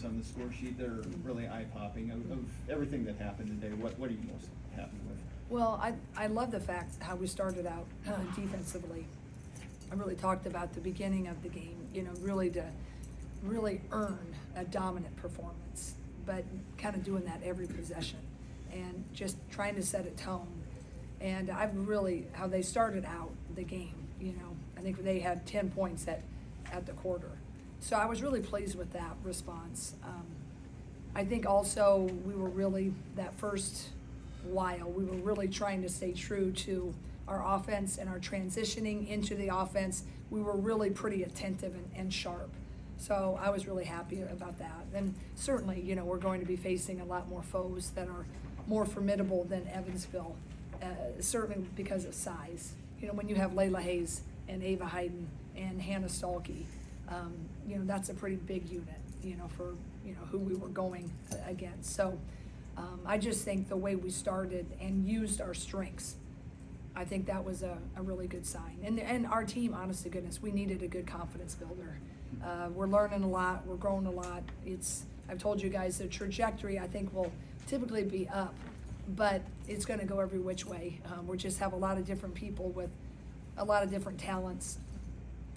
numbers on the score sheet, they're really eye-popping. Of everything that happened today, what are you most happy with? Well, I love the fact how we started out defensively. I really talked about the beginning of the game, really to really earn a dominant performance, but kind of doing that every possession and just trying to set a tone. And I've really, how they started out the game, I think they had 10 points at the quarter. So I was really pleased with that response. I think also we were really, that first while, we were really trying to stay true to our offense and our transitioning into the offense. We were really pretty attentive and sharp. So I was really happy about that. And certainly, we're going to be facing a lot more foes that are more formidable than Evansville, certainly because of size. When you have Leila Hayes and Ava Hayden and Hannah Stalkey, that's a pretty big unit, for, who we were going against. So I just think the way we started and used our strengths, I think that was a really good sign. And our team, honest to goodness, we needed a good confidence builder. We're learning a lot, we're growing a lot. I've told you guys the trajectory I think will typically be up, but it's gonna go every which way. We just have a lot of different people with a lot of different talents,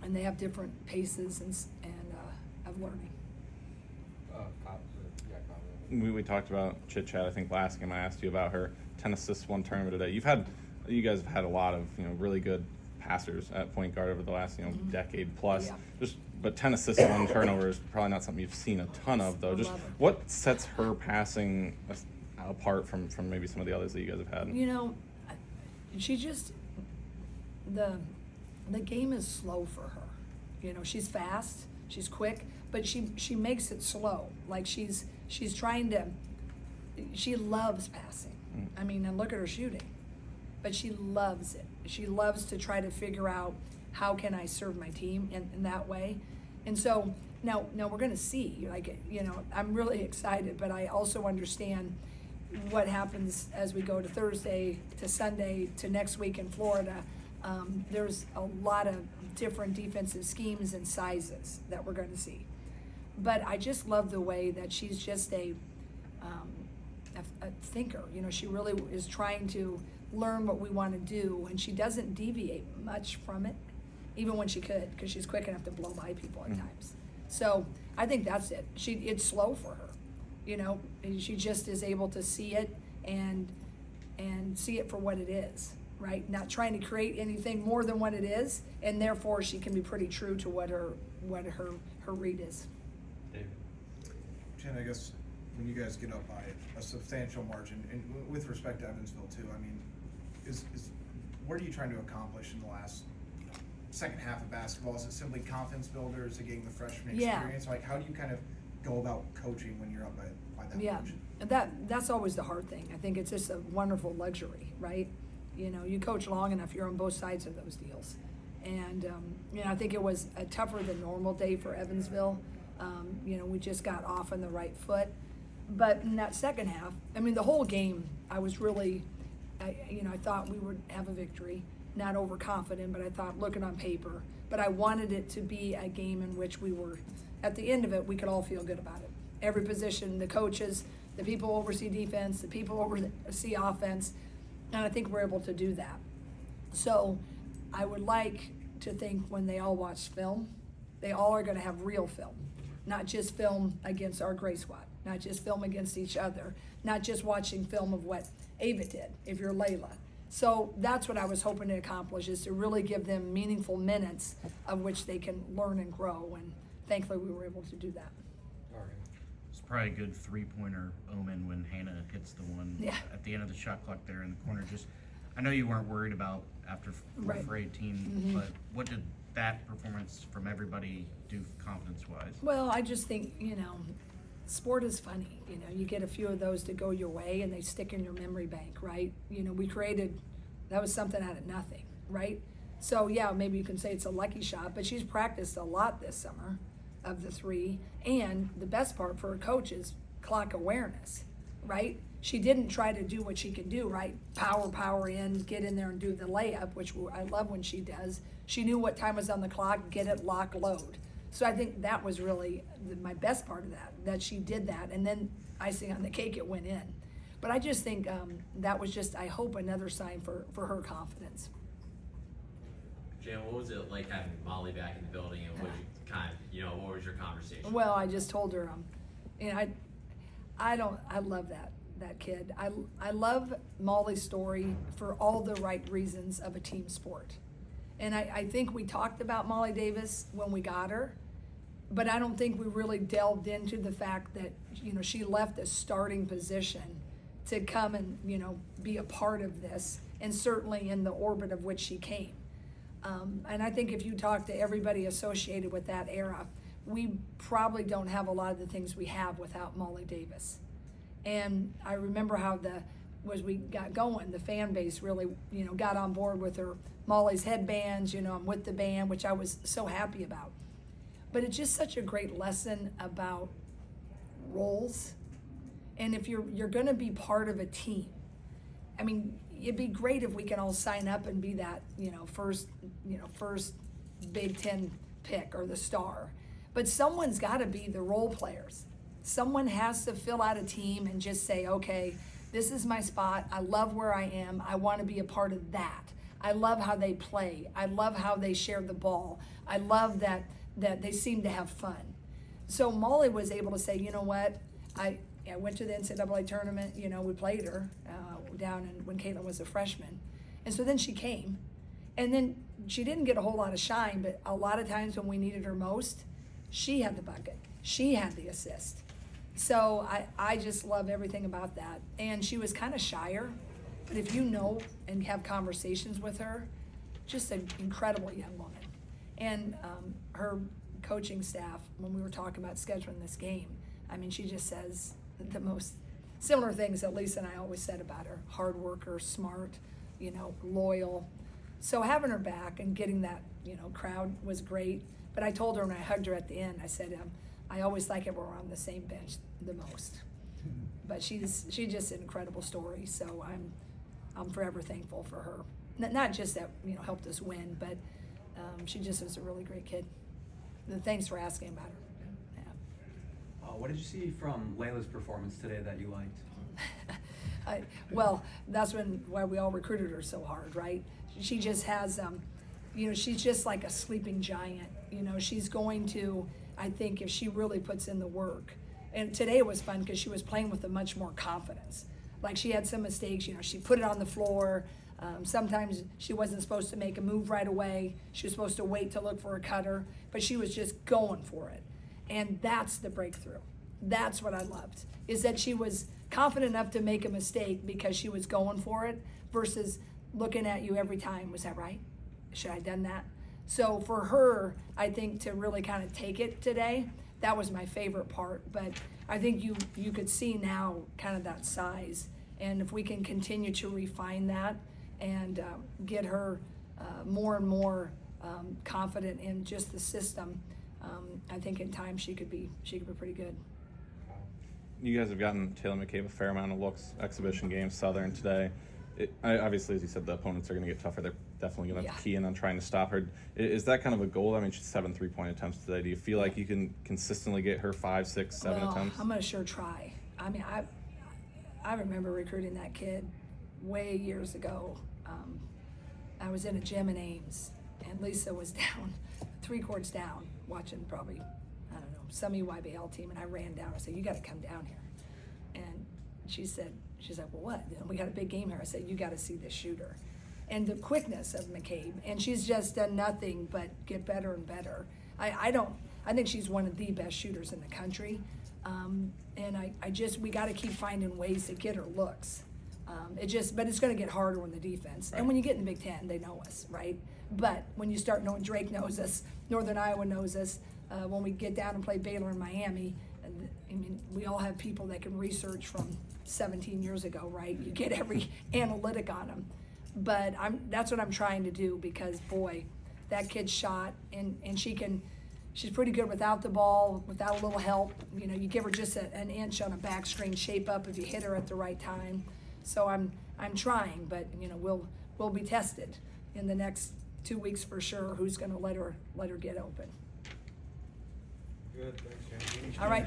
and they have different paces and of learning. We talked about chit chat. I think last game I asked you about her 10 assists, 1 turnover today. You guys have had a lot of really good passers at point guard over the last decade plus. Yeah. But 10 assists, 1 turnover is probably not something you've seen a ton of though. Just what sets her passing apart from maybe some of the others that you guys have had? She just the game is slow for her. She's fast, she's quick, but she makes it slow. Like she's trying to. She loves passing. I mean, and look at her shooting. But she loves it. She loves to try to figure out how can I serve my team in that way. And so now we're going to see. I'm really excited, but I also understand what happens as we go to Thursday to Sunday to next week in Florida. There's a lot of different defensive schemes and sizes that we're going to see. But I just love the way that she's just a thinker. She really is trying to learn what we want to do, and she doesn't deviate much from it, even when she could, because she's quick enough to blow by people at times. So I think that's it. It's slow for her, and she just is able to see it and see it for what it is, right? Not trying to create anything more than what it is, and therefore she can be pretty true to what her read is. David. Jen, I guess when you guys get up by a substantial margin, and with respect to Evansville too, I mean, is what are you trying to accomplish in the last second half of basketball? Is it simply confidence builder? Is it getting the freshman experience? Like, how do you kind of go about coaching when you're up by that margin? That's always the hard thing. I think it's just a wonderful luxury, right? You coach long enough, you're on both sides of those deals. And, I think it was a tougher than normal day for Evansville. We just got off on the right foot. But in that second half, the whole game, I was really, I thought we would have a victory. Not overconfident, but I thought looking on paper. But I wanted it to be a game in which we were, at the end of it, we could all feel good about it. Every position, the coaches, the people who oversee defense, the people who oversee offense, and I think we're able to do that. So I would like to think when they all watch film, they all are going to have real film, not just film against our gray squad, not just film against each other, not just watching film of what Ava did, if you're Leila. So that's what I was hoping to accomplish, is to really give them meaningful minutes of which they can learn and grow, and thankfully we were able to do that. It's probably a good 3-pointer omen when Hannah hits the one at the end of the shot clock there in the corner. I know you weren't worried about after 4-for-18, but what did that performance from everybody do confidence-wise? Well, I just think, sport is funny. You get a few of those to go your way and they stick in your memory bank, right? We created, that was something out of nothing, right? So maybe you can say it's a lucky shot, but she's practiced a lot this summer of the 3. And the best part for her coach is clock awareness, right? She didn't try to do what she can do, right? Power in, get in there and do the layup, which I love when she does. She knew what time was on the clock, get it, lock, load. So I think that was really my best part of that she did that, and then icing on the cake, it went in. But I just think that was just, I hope, another sign for her confidence. Jan, what was it like having Molly back in the building, and what what was your conversation? Well, I just told her, I love that kid. I love Molly's story for all the right reasons of a team sport. And I think we talked about Molly Davis when we got her, but I don't think we really delved into the fact that, she left a starting position to come and, be a part of this, and certainly in the orbit of which she came. And I think if you talk to everybody associated with that era, we probably don't have a lot of the things we have without Molly Davis. And I remember how as we got going, the fan base really, got on board with her Molly's headbands, I'm with the band, which I was so happy about. But it's just such a great lesson about roles. And if you're going to be part of a team, I mean, it'd be great if we can all sign up and be that, first Big Ten pick or the star. But someone's got to be the role players. Someone has to fill out a team and just say, okay, this is my spot. I love where I am. I want to be a part of that. I love how they play. I love how they share the ball. I love that they seem to have fun. So Molly was able to say, you know what, I went to the NCAA tournament, we played her down when Caitlin was a freshman. And so then she came. And then she didn't get a whole lot of shine, but a lot of times when we needed her most, she had the bucket. She had the assist. So I just love everything about that. And she was kind of shyer, but if you know and have conversations with her, just an incredible young woman. And her coaching staff, when we were talking about scheduling this game, I mean, she just says the most similar things that Lisa and I always said about her: hard worker, smart, loyal. So having her back and getting that, crowd was great. But I told her when I hugged her at the end, I said, I always like it when we're on the same bench the most. But she's just an incredible story. So I'm forever thankful for her. Not just that, helped us win, but she just was a really great kid. And thanks for asking about her. Yeah. What did you see from Leila's performance today that you liked? Well, that's why we all recruited her so hard, right? She just has, she's just like a sleeping giant. She's going to, I think, if she really puts in the work. And today it was fun because she was playing with a much more confidence. Like, she had some mistakes, she put it on the floor. Sometimes she wasn't supposed to make a move right away. She was supposed to wait to look for a cutter, but she was just going for it. And that's the breakthrough. That's what I loved, is that she was confident enough to make a mistake because she was going for it versus looking at you every time. Was that right? Should I have done that? So for her, I think to really kind of take it today, that was my favorite part. But I think you could see now kind of that size. And if we can continue to refine that and get her more and more confident in just the system, I think in time she could be pretty good. You guys have gotten Taylor McCabe a fair amount of looks, exhibition games, Southern today. Obviously, as you said, the opponents are going to get tougher. They're definitely going to have to key in on trying to stop her. Is that kind of a goal? I mean, she's 7 3-point attempts today. Do you feel like you can consistently get her 5, 6, 7 attempts? I'm going to sure try. I mean, I remember recruiting that kid way years ago. I was in a gym in Ames, and Lisa was down, 3 courts down, watching probably, I don't know, some EYBL team, and I ran down. I said, you got to come down here. And she's like, well, what? We got a big game here. I said, you got to see this shooter. And the quickness of McCabe, and she's just done nothing but get better and better. I think she's one of the best shooters in the country. And we got to keep finding ways to get her looks. But it's going to get harder on the defense. Right. And when you get in the Big Ten, they know us, right? But when you start knowing Drake knows us, Northern Iowa knows us, when we get down and play Baylor in Miami, I mean, we all have people that can research from 17 years ago, right? You get every analytic on them. But that's what I'm trying to do, because, boy, that kid shot, and she's pretty good without the ball, without a little help. You give her just an inch on a back screen, shape up if you hit her at the right time. So I'm trying, but we'll be tested in the next 2 weeks for sure. Who's going to let her get open? Good, thanks, Jan. All right.